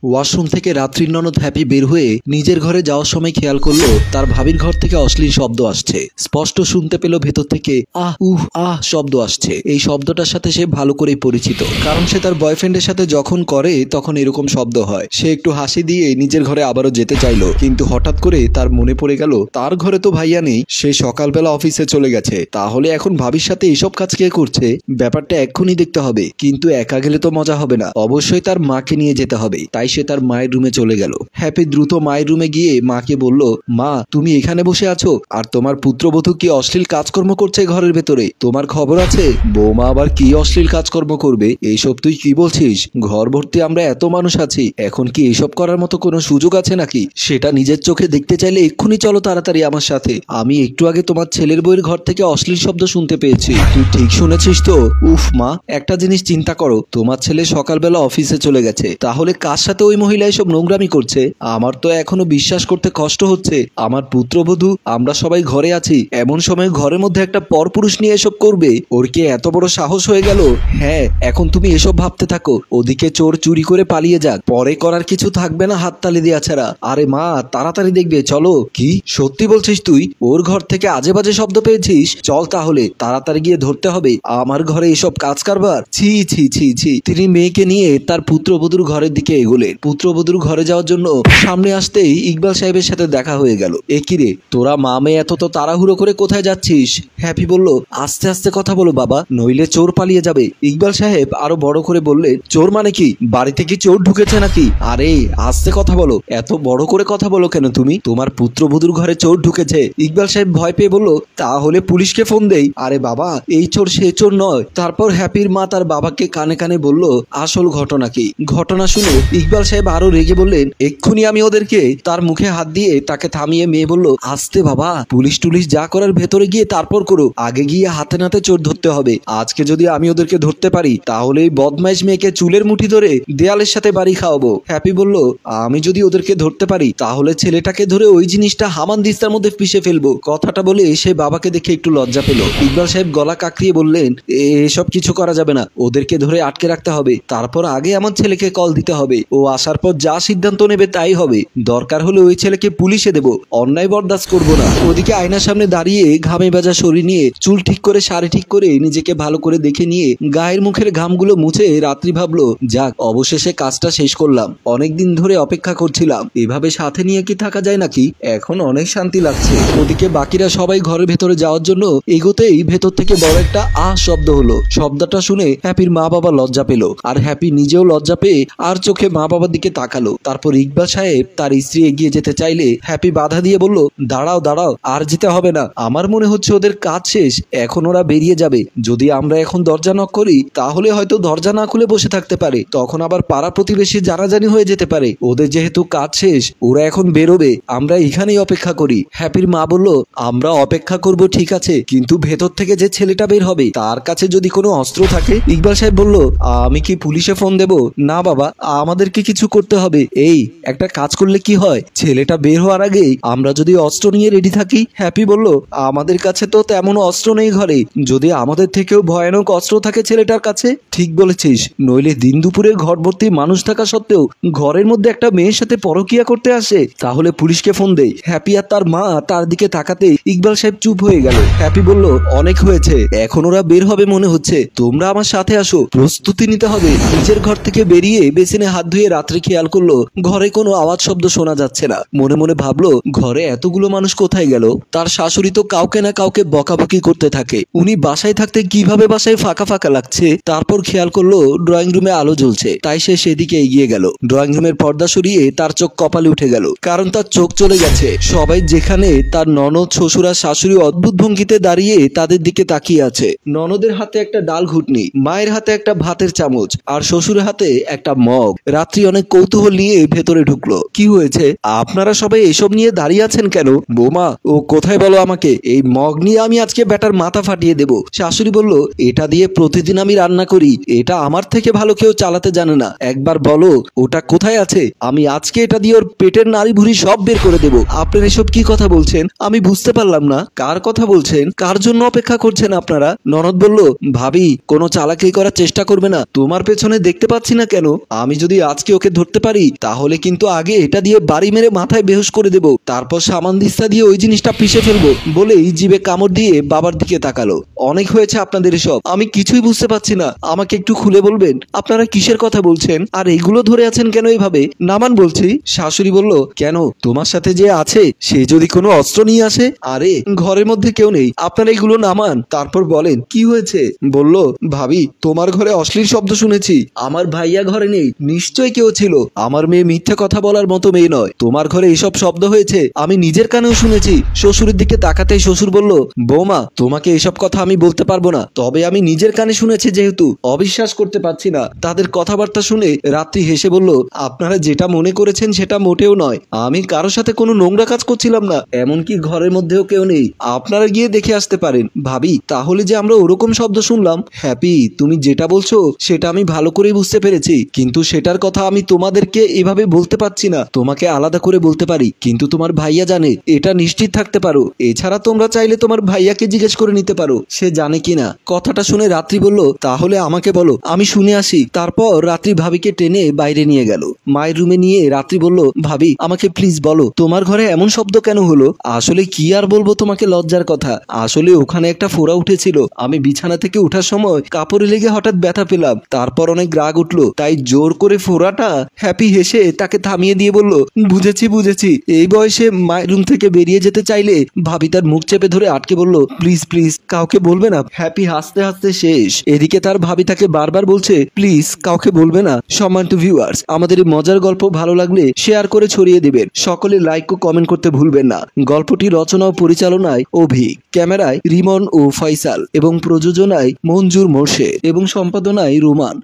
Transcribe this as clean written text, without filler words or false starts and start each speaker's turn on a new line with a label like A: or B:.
A: Washroom থেকে রাত্রির ননদ হ্যাপি বের হয়ে নিজের ঘরে যাওয়ার সময় খেয়াল করলো তার ভাবির ঘর থেকে অশ্লীল শব্দ আসছে। স্পষ্ট শুনতে পেল ভেতর থেকে আহ উহ আহ শব্দ আসছে। এই শব্দটার সাথে সে ভালো করেই পরিচিত, কারণ সে তার বয়ফ্রেন্ডের সাথে যখন করে তখন এরকম শব্দ হয়। সে একটু হাসি দিয়ে নিজের ঘরে আবারও যেতে চাইলো, কিন্তু হঠাৎ করে তার মনে পড়ে গেল তার ঘরে তো ভাইয়া নেই, সে সকালবেলা অফিসে চলে গেছে। তাহলে এখন ভাবির সাথে এইসব কাজ কে করছে? ব্যাপারটা এক্ষুনি দেখতে হবে, কিন্তু একা গেলে তো মজা হবে না, অবশ্যই তার মাকে নিয়ে যেতে হবে। তাই সে তার মায়ের রুমে চলে গেল। হ্যাপি দ্রুত মায়ের রুমে গিয়ে মাকে বলল, মা তুমি এখানে বসে আছো আর তোমার পুত্রবধূ কি অশ্লীল কাজকর্ম করছে ঘরের ভেতরে, তোমার খবর আছে? বৌমা আবার কি অশ্লীল কাজকর্ম করবে? এইসব তুই কি বলছিস? ঘর ভর্তি আমরা এত মানুষ আছি, এখন কি এইসব করার মতো কোনো সুযোগ আছে নাকি? সেটা নিজের চোখে দেখতে চাইলে এক্ষুনি চলো তাড়াতাড়ি আমার সাথে। আমি একটু আগে তোমার ছেলের বউয়ের ঘর থেকে অশ্লীল শব্দ শুনতে পেয়েছি। তুই ঠিক শুনেছিস তো? উফ মা, একটা জিনিস চিন্তা করো, তোমার ছেলে সকালবেলা অফিসে চলে গেছে, তাহলে কার সাথে ওই মহিলা এসব নোংরামি করছে? আমার তো এখনো বিশ্বাস করতে কষ্ট হচ্ছে আমার পুত্রবধূ, আমরা সবাই ঘরে আছি, এমন সময় ঘরের মধ্যে একটা পরপুরুষ নিয়ে এসব করবে? ওর কি এত বড় সাহস হয়ে গেল? হ্যাঁ, এখন তুমি এসব ভাবতে থাকো, ওদিকে চোর চুরি করে পালিয়ে যাক, পরে করার কিছু থাকবে না হাততালি দেওয়া ছাড়া। আরে মা তাড়াতাড়ি দেখবে, চলো। কি সত্যি বলছিস তুই? ওর ঘর থেকে আজে বাজে শব্দ পেয়েছিস? চল তাহলে, তাড়াতাড়ি গিয়ে ধরতে হবে। আমার ঘরে এসব কাজ কারবার? ছি ছি ছি ছি। তিনি মেয়েকে নিয়ে তার পুত্রবধূর ঘরের দিকে এগোলেন। পুত্রবধূর ঘরে যাওয়ার জন্য সামনে আসতেই ইকবাল সাহেবের সাথে দেখা হয়ে গেল। এ কি রে, তোরা মা মেয়ে এত তো তাড়াহুড়ো করে কোথায় যাচ্ছিস? হ্যাপি বলল, আস্তে আস্তে কথা বলো বাবা, নইলে চোর পালিয়ে যাবে। ইকবাল সাহেব আরো বড় করে বললেন, চোর মানে কি? বাড়িতে কি চোর ঢুকেছে নাকি? আরে আস্তে কথা বলো, এত বড় করে কথা বলো কেন তুমি? তোমার পুত্রবধূর ঘরে চোর ঢুকেছে। ইকবাল সাহেব ভয় পেয়ে বলল, তাহলে পুলিশকে ফোন দেই। আরে বাবা, এই চোর সে চোর নয়। তারপর হ্যাপির মা তার বাবাকে কানে কানে বলল আসল ঘটনা কি। ঘটনা শুনে ইকবাল সাহেব আরো রেগে বললেন, এক্ষুনি আমি ওদেরকে। তার মুখে হাত দিয়ে তাকে থামিয়ে মেয়ে বলল, আস্তে বাবা, পুলিশ টুলিশ যা করার ভেতরে গিয়ে তারপর করো, আগে গিয়ে হাতে নাতে চোর ধরতে হবে। আজকে যদি আমি ওদেরকে ধরতে পারি তাহলে এই বদমাইশ মেয়েকে চুলের মুঠি ধরে দেয়ালের সাথে বাড়ি খাওয়াবো। হ্যাপি বলল, আমি যদি ওদেরকে ধরতে পারি তাহলে ছেলেটাকে ধরে ওই জিনিসটা হামান দিস্তার মধ্যে পিষে ফেলবো। কথাটা বলে সে বাবাকে দেখে একটু লজ্জা পেল। ইকবাল সাহেব গলা কাকড়িয়ে বললেন, এসব কিছু করা যাবে না, ওদেরকে ধরে আটকে রাখতে হবে, তারপর আগে আমার ছেলেকে কল দিতে হবে, ও আসার পর যা সিদ্ধান্ত নেবে তাই হবে, দরকার হলে ওই ছেলেকে পুলিশে দেব, অন্যায় বরদাস্ত করবো না। ওদিকে আয়নার সামনে দাঁড়িয়ে ঘামে বাজা শরীর নিয়ে চুল ঠিক করে শাড়ি ঠিক করে নিজেকে ভালো করে দেখে নিয়ে গায়ের মুখের ঘামগুলো মুছে রাত্রি ভাবলো, যাক অবশেষে কাজটা শেষ করলাম, অনেকদিন ধরে অপেক্ষা করছিলাম, এভাবে সাথে নিয়ে কি থাকা যায় নাকি? এখন অনেক শান্তি লাগছে। ওদিকে বাকিরা সবাই ঘরের ভেতরে যাওয়ার জন্য এগোতেই ভেতর থেকে বড় একটা আহ শব্দ হলো। শব্দটা শুনে হ্যাপির মা বাবা লজ্জা পেল, আর হ্যাপি নিজেও লজ্জা পেয়ে আর চোখে মা বাবার দিকে তাকালো। তারপর ইকবাল সাহেব তার স্ত্রী এগিয়ে যেতে চাইলে হ্যাপি বাধা দিয়ে বলল, দাঁড়াও দাঁড়াও, আর যেতে হবে না, আমার মনে হচ্ছে ওদের কাজ শেষ, এখন ওরা বেরিয়ে যাবে। যদি আমরা এখন দরজা নক করি তাহলে হয়তো দরজা না খুলে বসে থাকতে পারে, তখন আবার পাড়া প্রতিবেশী জানাজানি হয়ে যেতে পারে। ওদের যেহেতু কাজ শেষ, ওরা এখন বেরোবে, আমরা এখানেই অপেক্ষা করি। হ্যাপির মা বলল, আমরা অপেক্ষা করব ঠিক আছে, কিন্তু ভেতর থেকে যে ছেলেটা বের হবে তার কাছে যদি কোনো অস্ত্র থাকে। ইকবাল সাহেব বলল, আমি কি পুলিশে ফোন দেব? না বাবা, আমাদেরকে কিছু করতে হবে। এই একটা কাজ করলে কি হয়, ছেলেটা বের হওয়ার আগেই আমরা যদি অস্ত্র নিয়ে রেডি থাকি। হ্যাপি বলল, আমাদের কাছে তো তেমন অস্ত্র নেই ঘরে, যদি আমাদের থেকেও ভয়ানক অস্ত্র থাকে ছেলেটার কাছে। ঠিক বলেছিস, নইলে দিন দুপুরে ঘর ভর্তি মানুষ থাকা সত্ত্বেও ঘরের মধ্যে একটা মেয়ের সাথে পরকিয়া করতে আসে, তাহলে পুলিশকে ফোন দেই। হ্যাপি আর তার মা তার দিকে তাকাতে ইকবাল সাহেব চুপ হয়ে গেল। হ্যাপি বলল, অনেক হয়েছে, এখন ওরা বের হবে মনে হচ্ছে, তোমরা আমার সাথে আসো, প্রস্তুতি নিতে হবে। নিজের ঘর থেকে বেরিয়ে বেসিনে হাত ধুয়ে রাত্রে খেয়াল করলো ঘরে কোনো আওয়াজ শব্দ শোনা যাচ্ছে না। মনে মনে ভাবলো, ঘরে এতগুলো মানুষ কোথায় গেল? তার শাশুড়ি তো কাউকে না কাউকে বকাবকি করতে থাকে, উনি বাসায় থাকতে কিভাবে বাসায় ফাঁকা ফাঁকা লাগছে। তারপর খেয়াল করলো ড্রয়িং রুমে আলো জ্বলছে, তাই সে সেদিকে এগিয়ে গেল। ড্রয়িং রুমের পর্দা সরিয়ে তার চোখ কপালে উঠে গেল, কারণ তার চোখ চলে গেছে। সবাই যেখানে তার ননদ শ্বশুর আর শাশুড়ি অদ্ভুত ভঙ্গিতে দাঁড়িয়ে তাদের দিকে তাকিয়ে আছে। ননদের হাতে একটা ডাল ঘুটনি, মায়ের হাতে একটা ভাতের চামচ, আর শ্বশুরের হাতে একটা মগ। রাত্রি অনেক কৌতূহল নিয়ে ভেতরে ঢুকলো। কি হয়েছে? আপনারা সবাই এসব নিয়ে দাঁড়িয়ে আছেন কেন? বৌমা, ও কোথায় বলো আমাকে, এই মগ নিয়ে আমি আজকে ব্যাটার মাথা ফাটিয়ে দেব। শাশুড়ি বলল, এটা দিয়ে প্রতিদিন আমি রান্না করি, এটা আমার থেকে ভালো কেউ চালাতে জানে না, একবার বলো ওটা কোথায় আছে, আমি আজকে এটা দিয়ে ওর পেটের নাড়ি ভুড়ি সব বের করে দেব। আপনারা এসব কি কথা বলছেন? আমি বুঝতে পারলাম না, কার কথা বলছেন? কার জন্য অপেক্ষা করছেন আপনারা? ননদ বলল, ভাবি কোনো চালাকি করার চেষ্টা করবে না, তোমার পেছনে দেখতে পাচ্ছি না কেন? আমি যদি আজকে আজকে ওকে ধরতে পারি তাহলে কিন্তু আগে এটা দিয়ে বাড়ি মেরে মাথায় বেহুশ করে দেব, তারপর সামান দিস্তা দিয়ে ওই জিনিসটা পিষে ফেলবো বলেই জিভে কামড় দিয়ে বাবার দিকে তাকালো। অনেক হয়েছে আপনাদের এসব, আমি কিছুই বুঝতে পারছি না, আমাকে একটু খুলে বলবেন আপনারা কিসের কথা বলছেন আর এইগুলো ধরে আছেন কেন এইভাবে? নামান বলছি। শাশুড়ি বলল, কেন তোমার সাথে যে আছে সে যদি কোনো অস্ত্র নিয়ে আসে? আরে ঘরের মধ্যে কেউ নেই, আপনারা এগুলো নামান, তারপর বলেন কি হয়েছে। বলল, ভাবি তোমার ঘরে অশ্লীল শব্দ শুনেছি, আমার ভাইয়া ঘরে নেই, নিশ্চয়ই কেউ ছিল, আমার মেয়ে মিথ্যে কথা বলার মতো মেয়ে নয়, তোমার ঘরে এসব শব্দ হয়েছে আমি নিজের কানেও শুনেছি। শ্বশুরের দিকে তাকাতেই শ্বশুর বলল, বৌমা তোমাকে এসব কথা আমি বলতে পারবো না, তবে আমি নিজের কানে শুনেছি যেহেতু অবিশ্বাস করতে পারছি না। তাদের কথাবার্তা শুনে রাত্রি হেসে বলল, আপনারা যেটা মনে করেছেন সেটা মোটেও নয়, আমি কারোর সাথে কোনো নোংরা কাজ করছিলাম না, এমনকি ঘরের মধ্যেও কেউ নেই, আপনারা গিয়ে দেখে আসতে পারেন। ভাবি তাহলে যে আমরা ওরকম শব্দ শুনলাম। হ্যাপি তুমি যেটা বলছো সেটা আমি ভালো করেই বুঝতে পেরেছি, কিন্তু সেটার কথা আমি তোমাদেরকে এভাবে বলতে পারছি না, তোমাকে আলাদা করে বলতে পারি, কিন্তু তোমার ভাইয়া জানে এটা নিশ্চিত থাকতে পারো। এছাড়া তোমরা চাইলে তোমার ভাইয়াকে জিজ্ঞেস করে নিতে পারো সে জানে কিনা। কথাটা শুনে রাত্রি বলল, তাহলে আমাকে বলো আমি শুনে আসি। তারপর রাত্রি ভাবিকে টেনে বাইরে নিয়ে গেল। মায়ের রুমে নিয়ে রাত্রি বলল, ভাবি আমাকে প্লিজ বলো তোমার ঘরে এমন শব্দ কেন হলো? আসলে কি আর বলবো তোমাকে লজ্জার কথা, আসলে ওখানে একটা ফোড়া উঠেছিল, আমি বিছানা থেকে ওঠার সময় কাপড়ে লেগে হঠাৎ ব্যথা পেলাম, তারপর অনেক রাগ উঠলো, তাই জোর করে ফোড়াটা। হ্যাপি হেসে তাকে থামিয়ে দিয়ে বলল, বুঝেছি বুঝেছি। এই বয়সে মায়ের রুম থেকে বেরিয়ে যেতে চাইলে ভাবি তার মুখ চেপে ধরে আটকে বলল, প্লিজ প্লিজ কাউকে বলবে না। হ্যাপি হাসতে হাসতে শেষ। এদিকে তার ভাবি তাকে বারবার বলছে, প্লিজ কাউকে বলবে না। সম্মানিত ভিউয়ার্স, আমাদের এই মজার গল্প ভালো লাগলে শেয়ার করে ছড়িয়ে দিবেন, সকলে লাইক ও কমেন্ট করতে ভুলবেন না। গল্পটি রচনা ও পরিচালনায় অভিক, ক্যামেরায় রিমন ও ফয়সাল এবং প্রযোজনায় মঞ্জুর মোর্শেদ এবং সম্পাদনায় রোমান।